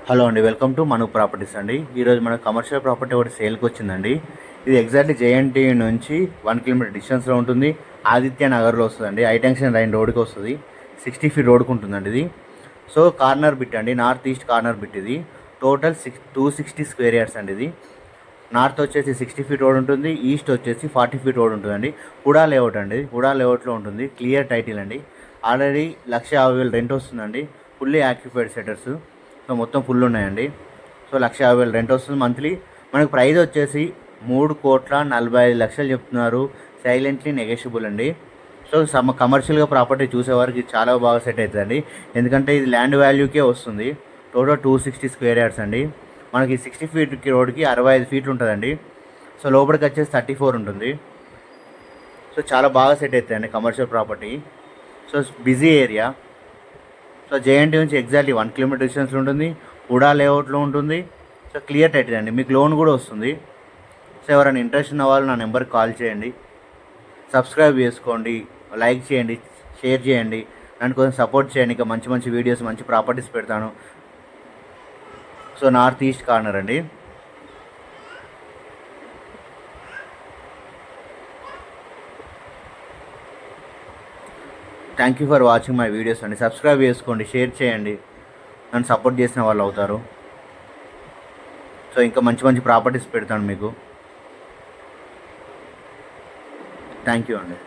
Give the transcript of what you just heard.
Hello అండి, welcome to Manu properties అండి. ఈరోజు మన కమర్షియల్ ప్రాపర్టీ ఒకటి సేల్కి వచ్చిందండి. ఇది ఎగ్జాక్ట్లీ జేఎన్టీ నుంచి 1 కిలోమీటర్ డిస్టెన్స్లో ఉంటుంది. ఆదిత్య నగర్లో వస్తుందండి. ఐటెన్షన్ లైన్ రోడ్కి వస్తుంది. 60 ఫీట్ రోడ్కు ఉంటుందండి ఇది. సో కార్నర్ బిట్ అండి, నార్త్ ఈస్ట్ కార్నర్ బిట్ ఇది. టోటల్ 260 స్క్వేర్ యార్డ్స్ అండి ఇది. నార్త్ వచ్చేసి 60 ఫీట్ రోడ్ ఉంటుంది, ఈస్ట్ వచ్చేసి 40 ఫీట్ రోడ్ ఉంటుందండి. హుడా లేఅవుట్ అండి, హుడా లేఅవుట్లో ఉంటుంది. క్లియర్ టైటిల్ అండి. ఆల్రెడీ 1,50,000 రెంట్ వస్తుందండి. Fully occupied setters. సో మొత్తం ఫుల్ ఉన్నాయండి. సో 1,50,000 రెంట్ వస్తుంది మంత్లీ. మనకు ప్రైస్ వచ్చేసి 3,45,00,000 చెప్తున్నారు. సైలెంట్లీ నెగోషియబుల్ అండి. సో కమర్షియల్గా ప్రాపర్టీ చూసేవారికి చాలా బాగా సెట్ అవుతుందండి. ఎందుకంటే ఇది ల్యాండ్ వాల్యూకే వస్తుంది. టోటల్ 260 స్క్వేర్ యార్డ్స్ అండి. మనకి 60 ఫీట్కి రోడ్కి 65 ఫీట్లు ఉంటుందండి. సో లోపలికి వచ్చేసి 34 ఉంటుంది. సో చాలా బాగా సెట్ అవుతుందండి commercial property. So busy area. So JNT నుంచి ఎగ్జాక్ట్లీ 1 కిలోమీటర్ డిస్టెన్స్లో ఉంటుంది. హుడా లేఅవుట్లో ఉంటుంది. సో క్లియర్ టైటిల్ అండి, మీకు లోన్ కూడా వస్తుంది. సో ఎవరైనా ఇంట్రెస్ట్ ఉన్న వాళ్ళు నా నెంబర్కి కాల్ చేయండి. సబ్స్క్రైబ్ చేసుకోండి, లైక్ చేయండి, షేర్ చేయండి. నన్ను కొంచెం సపోర్ట్ చేయండి. ఇంకా మంచి మంచి వీడియోస్, మంచి ప్రాపర్టీస్ పెడతాను. సో నార్త్ ఈస్ట్ కార్నర్ అండి. Thank you for watching my videos అండి. సబ్స్క్రైబ్ చేసుకోండి, షేర్ చేయండి. నన్ను సపోర్ట్ చేసిన వాళ్ళు అవుతారు. సో ఇంకా మంచి మంచి ప్రాపర్టీస్ పెడతాను మీకు. థ్యాంక్ యూ అండి.